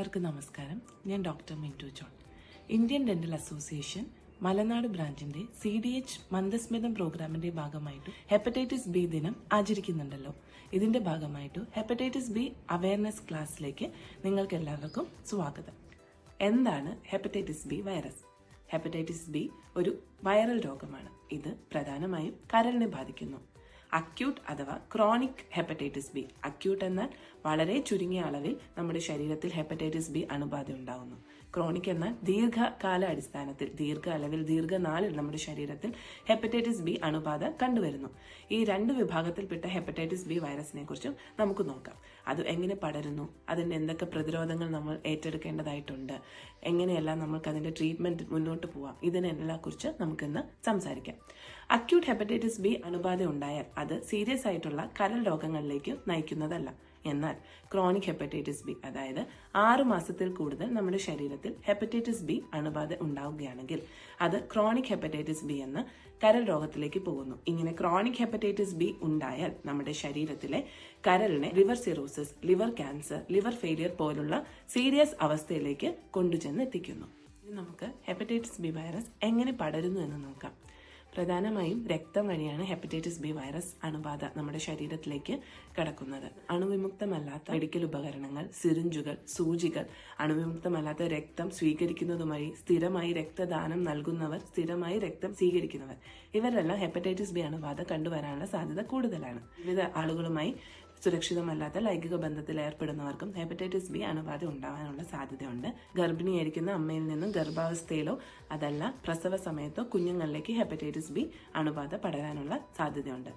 എല്ലാവർക്കും നമസ്കാരം. ഞാൻ doctor Mintu John. Indian Dental Association Malanad ബ്രാഞ്ചിന്റെ CDH മന്ദസ്മിതം പ്രോഗ്രാമിന്റെ ഭാഗമായിട്ട് ഹെപ്പറ്റൈറ്റിസ് ബി ദിനം ആചരിക്കുന്നുണ്ടല്ലോ. ഇതിന്റെ ഭാഗമായിട്ട് ഹെപ്പറ്റൈറ്റിസ് ബി അവയർനെസ് ക്ലാസ്സിലേക്ക് നിങ്ങൾക്ക് എല്ലാവർക്കും സ്വാഗതം. എന്താണ് hepatitis B virus? Hepatitis B ഒരു വൈറൽ രോഗമാണ്. ഇത് പ്രധാനമായും കരളിനെ ബാധിക്കുന്നു. അക്യൂട്ട് അഥവാ ക്രോണിക് ഹെപ്പറ്റൈറ്റിസ് ബി. അക്യൂട്ട് എന്നാൽ വളരെ ചുരുങ്ങിയ അളവിൽ നമ്മുടെ ശരീരത്തിൽ ഹെപ്പറ്റൈറ്റിസ് ബി അണുബാധ ഉണ്ടാകുന്നു. ക്രോണിക് എന്നാൽ ദീർഘകാല അടിസ്ഥാനത്തിൽ ദീർഘനാളിൽ നമ്മുടെ ശരീരത്തിൽ ഹെപ്പറ്റൈറ്റിസ് ബി അണുബാധ കണ്ടുവരുന്നു. ഈ രണ്ട് വിഭാഗത്തിൽപ്പെട്ട ഹെപ്പറ്റൈറ്റിസ് ബി വൈറസിനെ കുറിച്ചും നമുക്ക് നോക്കാം. അത് എങ്ങനെ പടരുന്നു, അതിന്റെ എന്തൊക്കെ പ്രതിരോധങ്ങൾ നമ്മൾ ഏറ്റെടുക്കേണ്ടതായിട്ടുണ്ട്, എങ്ങനെയെല്ലാം നമുക്ക് അതിന്റെ ട്രീറ്റ്മെന്റ് മുന്നോട്ട് പോവാം, ഇതിനെല്ലാം കുറിച്ച് നമുക്കിന്ന് സംസാരിക്കാം. അക്യൂട്ട് ഹെപ്പറ്റൈറ്റിസ് ബി അണുബാധ ഉണ്ടായാൽ അത് സീരിയസ് ആയിട്ടുള്ള കരൾ രോഗങ്ങളിലേക്ക് നയിക്കുന്നതല്ല. എന്നാൽ ക്രോണിക് ഹെപ്പറ്റൈറ്റിസ് ബി, അതായത് 6 മാസത്തിൽ കൂടുതൽ നമ്മുടെ ശരീരത്തിൽ ഹെപ്പറ്റൈറ്റിസ് ബി അണുബാധ ഉണ്ടാവുകയാണെങ്കിൽ അത് ക്രോണിക് ഹെപ്പറ്റൈറ്റിസ് ബി എന്ന കരൾ രോഗത്തിലേക്ക് പോകുന്നു. ഇങ്ങനെ ക്രോണിക് ഹെപ്പറ്റൈറ്റിസ് ബി ഉണ്ടായാൽ നമ്മുടെ ശരീരത്തിലെ കരളിനെ liver cirrhosis, liver cancer, liver failure പോലുള്ള സീരിയസ് അവസ്ഥയിലേക്ക് കൊണ്ടുചെന്ന് എത്തിക്കുന്നു. ഇനി നമുക്ക് ഹെപ്പറ്റൈറ്റിസ് ബി വൈറസ് എങ്ങനെ പടരുന്നു എന്ന് നോക്കാം. പ്രധാനമായും രക്തം വഴിയാണ് ഹെപ്പറ്റൈറ്റിസ് ബി വൈറസ് അണുബാധ നമ്മുടെ ശരീരത്തിലേക്ക് കടക്കുന്നത്. അണുവിമുക്തമല്ലാത്ത മെഡിക്കൽ ഉപകരണങ്ങൾ, സിറിഞ്ചുകൾ, സൂചികൾ, അണുവിമുക്തമല്ലാത്ത രക്തം സ്വീകരിക്കുന്നതുമായി സ്ഥിരമായി രക്തദാനം നൽകുന്നവർ, സ്ഥിരമായി രക്തം സ്വീകരിക്കുന്നവർ, ഇവരെല്ലാം ഹെപ്പറ്റൈറ്റിസ് ബി അണുബാധ കണ്ടുവരാനുള്ള സാധ്യത കൂടുതലാണ്. വിവിധ ആളുകളുമായി സുരക്ഷിതമല്ലാത്ത ലൈംഗിക ബന്ധത്തിൽ ഏർപ്പെടുന്നവർക്കും ഹെപ്പറ്റൈറ്റിസ് ബി അണുബാധ ഉണ്ടാവാനുള്ള സാധ്യതയുണ്ട്. ഗർഭിണിയായിരിക്കുന്ന അമ്മയിൽ നിന്നും ഗർഭാവസ്ഥയിലോ അതല്ല പ്രസവ സമയത്തോ കുഞ്ഞുങ്ങളിലേക്ക് ഹെപ്പറ്റൈറ്റിസ് ബി അണുബാധ പടരാനുള്ള സാധ്യതയുണ്ട്.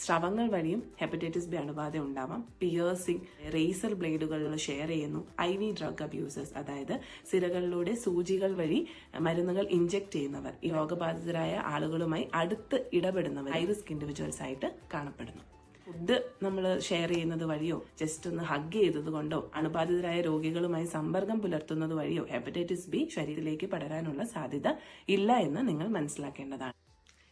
സ്രവങ്ങൾ വഴിയും ഹെപ്പറ്റൈറ്റിസ് ബി അണുബാധ ഉണ്ടാവാം. പിയേഴ്സിംഗ്, റേസർ ബ്ലേഡുകൾ ഷെയർ ചെയ്യുന്നു. IV ഡ്രഗ് അബ്യൂസേഴ്സ്, അതായത് സിരകളിലൂടെ സൂചികൾ വഴി മരുന്നുകൾ ഇഞ്ചെക്ട് ചെയ്യുന്നവർ, ഈ രോഗബാധിതരായ ആളുകളുമായി അടുത്ത് ഇടപെടുന്നവർ ഹൈ റിസ്ക് ഇൻഡിവിജ്വൽസ് ആയിട്ട് കാണപ്പെടുന്നു. ഫുഡ് നമ്മൾ ഷെയർ ചെയ്യുന്നത് വഴിയോ ജസ്റ്റ് ഒന്ന് ഹഗ് ചെയ്തത് കൊണ്ടോ അണുബാധിതരായ രോഗികളുമായി സമ്പർക്കം പുലർത്തുന്നത് വഴിയോ ഹെപ്പറ്റൈറ്റിസ് ബി ശരീരത്തിലേക്ക് പടരാനുള്ള സാധ്യത ഇല്ല എന്ന് നിങ്ങൾ മനസ്സിലാക്കേണ്ടതാണ്.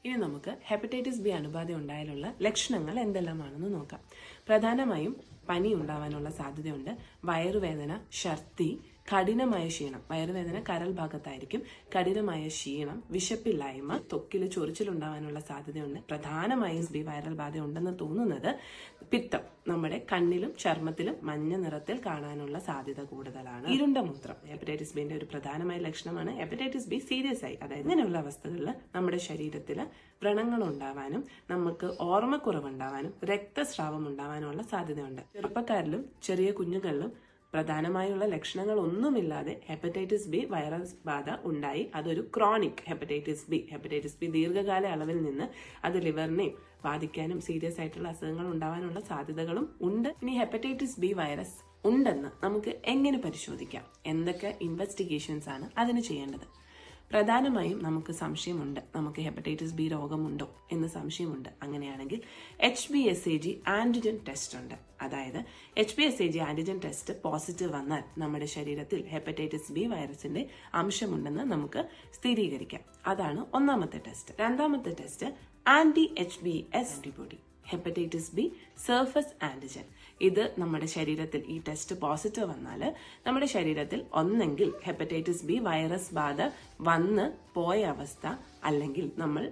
ഇനി നമുക്ക് ഹെപ്പറ്റൈറ്റിസ് ബി അണുബാധ ഉണ്ടായാലുള്ള ലക്ഷണങ്ങൾ എന്തെല്ലാമാണെന്ന് നോക്കാം. പ്രധാനമായും പനി ഉണ്ടാവാനുള്ള സാധ്യതയുണ്ട്. വയറുവേദന, ഛർദി, കഠിനമായ ക്ഷീണം, വയറുവേദന കരൾ ഭാഗത്തായിരിക്കും, കഠിനമായ ക്ഷീണം, വിശപ്പില്ലായ്മ, ത്വക്കിൽ ചൊറിച്ചിലുണ്ടാവാനുള്ള സാധ്യതയുണ്ട്. പ്രധാനമായും ബി വൈറൽ ബാധ ഉണ്ടെന്ന് തോന്നുന്നത് പിത്തം, നമ്മുടെ കണ്ണിലും ചർമ്മത്തിലും മഞ്ഞ നിറത്തിൽ കാണാനുള്ള സാധ്യത കൂടുതലാണ്. ഇരുണ്ട മൂത്രം ഹെപ്പറ്റൈറ്റിസ് ബിന്റെ ഒരു പ്രധാനമായ ലക്ഷണമാണ്. ഹെപ്പറ്റൈറ്റിസ് ബി സീരിയസ് ആയി, അതായത് ഇങ്ങനെയുള്ള അവസ്ഥകളിൽ നമ്മുടെ ശരീരത്തിൽ വ്രണങ്ങൾ ഉണ്ടാവാനും നമുക്ക് ഓർമ്മക്കുറവുണ്ടാവാനും രക്തസ്രാവം ഉണ്ടാവാനുള്ള സാധ്യതയുണ്ട്. ചെറുപ്പക്കാരിലും ചെറിയ കുഞ്ഞുങ്ങളിലും പ്രധാനമായുള്ള ലക്ഷണങ്ങൾ ഒന്നുമില്ലാതെ ഹെപ്പറ്റൈറ്റിസ് ബി വൈറസ് ബാധ ഉണ്ടായി അതൊരു ക്രോണിക് ഹെപ്പറ്റൈറ്റിസ് ബി ദീർഘകാല അളവിൽ നിന്ന് അത് ലിവറിനെയും ബാധിക്കാനും സീരിയസ് ആയിട്ടുള്ള അസുഖങ്ങൾ ഉണ്ടാവാനുള്ള സാധ്യതകളും ഉണ്ട്. ഇനി ഹെപ്പറ്റൈറ്റിസ് ബി വൈറസ് ഉണ്ടെന്ന് നമുക്ക് എങ്ങനെ പരിശോധിക്കാം? എന്തൊക്കെ ഇൻവെസ്റ്റിഗേഷൻസ് ആണ് അതിന് ചെയ്യേണ്ടത്? പ്രധാനമായും നമുക്ക് സംശയമുണ്ട്, നമുക്ക് ഹെപ്പറ്റൈറ്റിസ് ബി രോഗമുണ്ടോ എന്ന് സംശയമുണ്ട്. അങ്ങനെയാണെങ്കിൽ HBsAg ആന്റിജൻ ടെസ്റ്റ് ഉണ്ട്. അതായത് HBsAg ആന്റിജൻ ടെസ്റ്റ് പോസിറ്റീവ് വന്നാൽ നമ്മുടെ ശരീരത്തിൽ ഹെപ്പറ്റൈറ്റിസ് ബി വൈറസിന്റെ അംശമുണ്ടെന്ന് നമുക്ക് സ്ഥിരീകരിക്കാം. അതാണ് ഒന്നാമത്തെ ടെസ്റ്റ്. രണ്ടാമത്തെ test anti-HBs antibody, hepatitis B surface antigen. ഇത് നമ്മുടെ ശരീരത്തിൽ ഈ ടെസ്റ്റ് പോസിറ്റീവ് വന്നാൽ നമ്മുടെ ശരീരത്തിൽ ഒന്നെങ്കിൽ ഹെപ്പറ്റൈറ്റിസ് ബി വൈറസ് ബാധ വന്ന് പോയ അവസ്ഥ, അല്ലെങ്കിൽ നമ്മൾ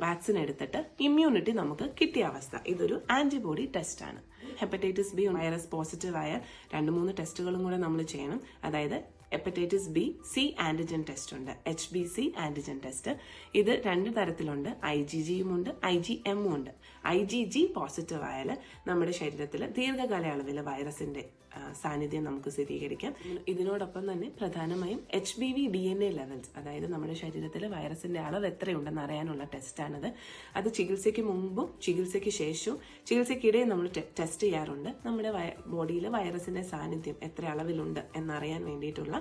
വാക്സിൻ എടുത്തിട്ട് ഇമ്മ്യൂണിറ്റി നമുക്ക് കിട്ടിയ അവസ്ഥ. ഇതൊരു ആന്റിബോഡി ടെസ്റ്റ് ആണ്. ഹെപ്പറ്റൈറ്റിസ് ബി വൈറസ് പോസിറ്റീവ് ആയ 2-3 ടെസ്റ്റുകളും കൂടെ നമ്മൾ ചെയ്യണം. അതായത് hepatitis B C antigen test ഉണ്ട്, HBc ആന്റിജൻ ടെസ്റ്റ്. ഇത് 2 തരത്തിലുണ്ട്. IgGയും ഉണ്ട്, IgM ഉണ്ട്. IgG പോസിറ്റീവ് ആയാൽ നമ്മുടെ ശരീരത്തിൽ ദീർഘകാല അളവിൽ വൈറസിന്റെ സാന്നിധ്യം നമുക്ക് സ്ഥിരീകരിക്കാം. ഇതിനോടൊപ്പം തന്നെ പ്രധാനമായും HBV DNA ലെവൽസ്, അതായത് നമ്മുടെ ശരീരത്തിൽ വൈറസിന്റെ അളവ് എത്രയുണ്ടെന്ന് അറിയാനുള്ള ടെസ്റ്റാണിത്. അത് ചികിത്സയ്ക്ക് മുമ്പും ചികിത്സയ്ക്ക് ശേഷവും ചികിത്സയ്ക്കിടെയും നമ്മൾ ടെസ്റ്റ് ചെയ്യാറുണ്ട്. നമ്മുടെ ബോഡിയിൽ വൈറസിന്റെ സാന്നിധ്യം എത്ര അളവിലുണ്ട് എന്നറിയാൻ വേണ്ടിയിട്ടുള്ള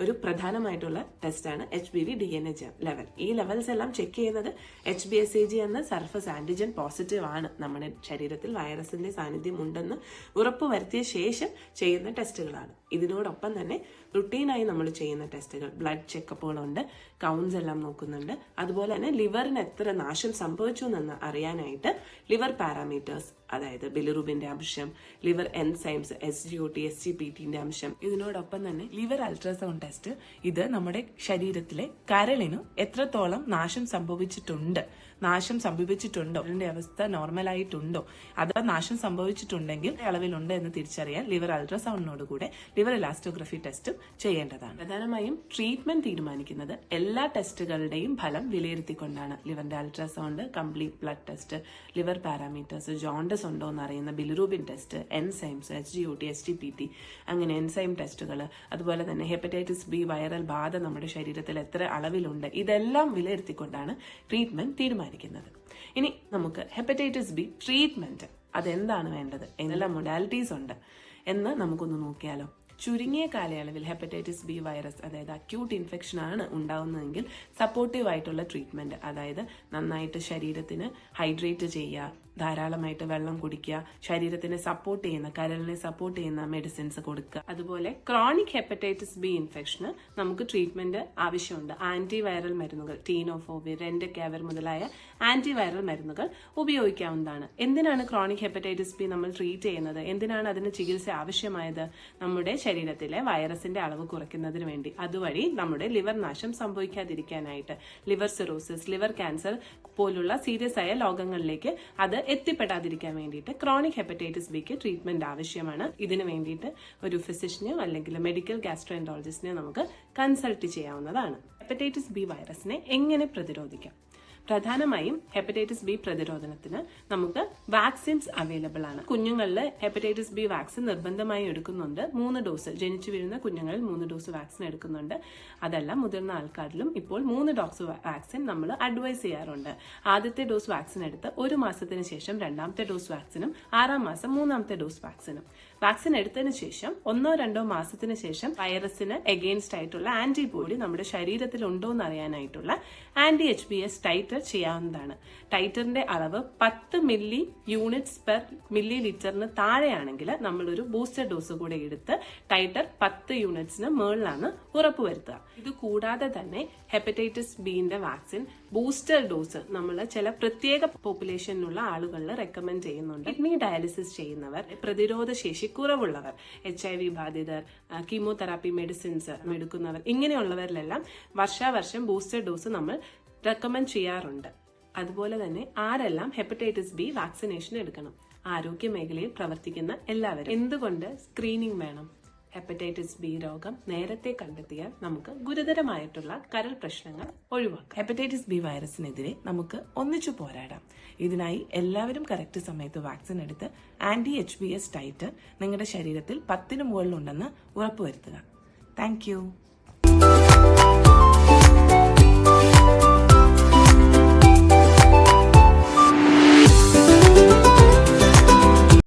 ഒരു പ്രധാനമായിട്ടുള്ള ടെസ്റ്റാണ് HBV DNA ലെവൽ. ഈ ലെവൽസ് എല്ലാം ചെക്ക് ചെയ്യുന്നത് HBsAg എന്ന സർഫസ് ആന്റിജൻ പോസിറ്റീവ് ആണ്, നമ്മുടെ ശരീരത്തിൽ വൈറസിന്റെ സാന്നിധ്യം ഉണ്ടെന്ന് ഉറപ്പുവരുത്തിയ ശേഷം ചെയ്യുന്ന ടെസ്റ്റുകളാണ്. ഇതിനോടൊപ്പം തന്നെ റുട്ടീനായി നമ്മൾ ചെയ്യുന്ന ടെസ്റ്റുകൾ, ബ്ലഡ് ചെക്കപ്പുകളുണ്ട്, കൗണ്ട്സ് എല്ലാം നോക്കുന്നുണ്ട്. അതുപോലെ തന്നെ ലിവറിന് എത്ര നാശം സംഭവിച്ചു എന്ന് അറിയാനായിട്ട് ലിവർ പാരാമീറ്റേഴ്സ്, അതായത് ബിലിറുബിന്റെ അംശം, ലിവർ എൻസൈംസ്, SGOT, SGPTന്റെ അംശം, ഇതിനോടൊപ്പം തന്നെ ലിവർ അൾട്രാസൗണ്ട് ടെസ്റ്റ്. ഇത് നമ്മുടെ ശരീരത്തിലെ കരളിന് എത്രത്തോളം നാശം സംഭവിച്ചിട്ടുണ്ടോ, അതിന്റെ അവസ്ഥ നോർമൽ ആയിട്ടുണ്ടോ, അഥവാ നാശം സംഭവിച്ചിട്ടുണ്ടെങ്കിൽ അളവിലുണ്ട് എന്ന് തിരിച്ചറിയാൻ ലിവർ അൾട്രാസൗണ്ടിനോട് കൂടെ ലിവർ ഇലാസ്റ്റോഗ്രഫി ടെസ്റ്റും ചെയ്യേണ്ടതാണ്. പ്രധാനമായും ട്രീറ്റ്മെന്റ് തീരുമാനിക്കുന്നത് എല്ലാ ടെസ്റ്റുകളുടെയും ഫലം വിലയിരുത്തിക്കൊണ്ടാണ്. ലിവറിന്റെ ultrasound, complete blood test, liver parameters, jaundice ഉണ്ടോ എന്ന് അറിയുന്ന bilirubin test, enzymes, SGOT, SGPT, അങ്ങനെ എൻസൈം ടെസ്റ്റുകൾ, അതുപോലെ തന്നെ ഹെപ്പറ്റൈറ്റിസ് ബി വൈറൽ ബാധ നമ്മുടെ ശരീരത്തിൽ എത്ര അളവിലുണ്ട്, ഇതെല്ലാം വിലയിരുത്തിക്കൊണ്ടാണ് ട്രീറ്റ്മെന്റ് തീരുമാനിക്കുന്നത്. ഇനി നമുക്ക് ഹെപ്പറ്റൈറ്റിസ് ബി ട്രീറ്റ്മെന്റ് അതെന്താണ് വേണ്ടത്, എന്തെല്ലാം മൊഡാലിറ്റീസ് ഉണ്ട് എന്ന് നമുക്കൊന്ന് നോക്കിയാലോ. ചുരുങ്ങിയ കാലയളവിൽ ഹെപ്പറ്റൈറ്റിസ് ബി വൈറസ്, അതായത് അക്യൂട്ട് ഇൻഫെക്ഷൻ ആണ് ഉണ്ടാവുന്നതെങ്കിൽ സപ്പോർട്ടീവ് ആയിട്ടുള്ള ട്രീറ്റ്മെന്റ്, അതായത് നന്നായിട്ട് ശരീരത്തിന് ഹൈഡ്രേറ്റ് ചെയ്യുക, ധാരാളമായിട്ട് വെള്ളം കുടിക്കുക, ശരീരത്തിനെ സപ്പോർട്ട് ചെയ്യുന്ന, കരളിനെ സപ്പോർട്ട് ചെയ്യുന്ന മെഡിസിൻസ് കൊടുക്കുക. അതുപോലെ ക്രോണിക് ഹെപ്പറ്റൈറ്റിസ് ബി ഇൻഫെക്ഷന് നമുക്ക് ട്രീറ്റ്മെന്റ് ആവശ്യമുണ്ട്. ആന്റിവൈറൽ മരുന്നുകൾ, ടീനോഫോവിർ, റെൻഡെക്കാവിർ മുതലായ ആന്റിവൈറൽ മരുന്നുകൾ ഉപയോഗിക്കാവുന്നതാണ്. എന്തിനാണ് ക്രോണിക് ഹെപ്പറ്റൈറ്റിസ് ബി നമ്മൾ ട്രീറ്റ് ചെയ്യുന്നത്, എന്തിനാണ് അതിന് ചികിത്സ ആവശ്യമായത്? നമ്മുടെ ശരീരത്തിലെ വൈറസിന്റെ അളവ് കുറയ്ക്കുന്നതിന് വേണ്ടി, അതുവഴി നമ്മുടെ ലിവർ നാശം സംഭവിക്കാതിരിക്കാനായിട്ട്, ലിവർ സിറോസിസ്, ലിവർ ക്യാൻസർ പോലുള്ള സീരിയസ് ആയ രോഗങ്ങളിലേക്ക് അത് എത്തിപ്പെടാതിരിക്കാൻ വേണ്ടിയിട്ട് ക്രോണിക് ഹെപ്പറ്റൈറ്റിസ് ബിക്ക് ട്രീറ്റ്മെന്റ് ആവശ്യമാണ്. ഇതിനു വേണ്ടിയിട്ട് ഒരു ഫിസിഷ്യനെയോ അല്ലെങ്കിൽ മെഡിക്കൽ ഗാസ്ട്രോഎൻട്രോളജിസ്റ്റിനെയോ നമുക്ക് കൺസൾട്ട് ചെയ്യാവുന്നതാണ്. ഹെപ്പറ്റൈറ്റിസ് ബി വൈറസിനെ എങ്ങനെ പ്രതിരോധിക്കാം? പ്രധാനമായും ഹെപ്പറ്റൈറ്റിസ് ബി പ്രതിരോധനത്തിന് നമുക്ക് വാക്സിൻസ് അവൈലബിൾ ആണ്. കുഞ്ഞുങ്ങളിൽ ഹെപ്പറ്റൈറ്റിസ് ബി വാക്സിൻ നിർബന്ധമായി എടുക്കുന്നുണ്ട്. 3 ഡോസ്, ജനിച്ചു വീഴുന്ന കുഞ്ഞുങ്ങളിൽ 3 ഡോസ് വാക്സിൻ എടുക്കുന്നുണ്ട്. അതല്ല, മുതിർന്ന ആൾക്കാരിലും ഇപ്പോൾ 3 ഡോസ് വാക്സിൻ നമ്മൾ അഡ്വൈസ് ചെയ്യാറുണ്ട്. ആദ്യത്തെ ഡോസ് വാക്സിൻ എടുത്ത് 1 മാസത്തിന് ശേഷം 2ാമത്തെ ഡോസ് വാക്സിനും 6ാം മാസം 3ാമത്തെ ഡോസ് വാക്സിനും. വാക്സിൻ എടുത്തതിന് ശേഷം 1-2 മാസത്തിന് ശേഷം വൈറസിന് എഗെയിൻസ്റ്റ് ആയിട്ടുള്ള ആന്റിബോഡി നമ്മുടെ ശരീരത്തിൽ ഉണ്ടോ എന്ന് അറിയാനായിട്ടുള്ള anti-HBs ടൈറ്റർ ചെയ്യാവുന്നതാണ്. ടൈറ്ററിന്റെ അളവ് 10 മില്ലി യൂണിറ്റ്സ് പെർ മില്ലി ലിറ്ററിന് താഴെയാണെങ്കിൽ നമ്മളൊരു ബൂസ്റ്റർ ഡോസ് കൂടെ എടുത്ത് ടൈറ്റർ 10 യൂണിറ്റ്സിന് മുകളിലാണ് ഉറപ്പുവരുത്തുക. ഇത് കൂടാതെ തന്നെ ഹെപ്പറ്റൈറ്റിസ് ബിന്റെ വാക്സിൻ ബൂസ്റ്റർ ഡോസ് നമ്മൾ ചില പ്രത്യേക പോപ്പുലേഷനിലുള്ള ആളുകളിൽ റെക്കമെൻഡ് ചെയ്യുന്നുണ്ട്. കിഡ്നി ഡയാലിസിസ് ചെയ്യുന്നവർ, പ്രതിരോധ ശേഷി കുറവുള്ളവർ, HIV ബാധിതർ, കീമോതെറാപ്പി മെഡിസിൻസ് എടുക്കുന്നവർ, ഇങ്ങനെയുള്ളവരിലെല്ലാം വർഷാവർഷം ബൂസ്റ്റർ ഡോസ് നമ്മൾ റെക്കമെൻഡ് ചെയ്യാറുണ്ട്. അതുപോലെ തന്നെ ആരെല്ലാം ഹെപ്പറ്റൈറ്റിസ് ബി വാക്സിനേഷൻ എടുക്കണം? ആരോഗ്യ മേഖലയിൽ പ്രവർത്തിക്കുന്ന എല്ലാവരും. എന്തുകൊണ്ട് സ്ക്രീനിംഗ് വേണം? ഹെപ്പറ്റൈറ്റിസ് ബി രോഗം നേരത്തെ കണ്ടെത്തിയാൽ നമുക്ക് ഗുരുതരമായിട്ടുള്ള കരൾ പ്രശ്നങ്ങൾ ഒഴിവാക്കാം. ഹെപ്പറ്റൈറ്റിസ് ബി വൈറസിനെതിരെ നമുക്ക് ഒന്നിച്ചു പോരാടാം. ഇതിനായി എല്ലാവരും കറക്റ്റ് സമയത്ത് വാക്സിൻ എടുത്ത് anti-HBs ടൈറ്റർ നിങ്ങളുടെ ശരീരത്തിൽ 10ന് മുകളിലുണ്ടെന്ന് ഉറപ്പുവരുത്തുക. Thank you.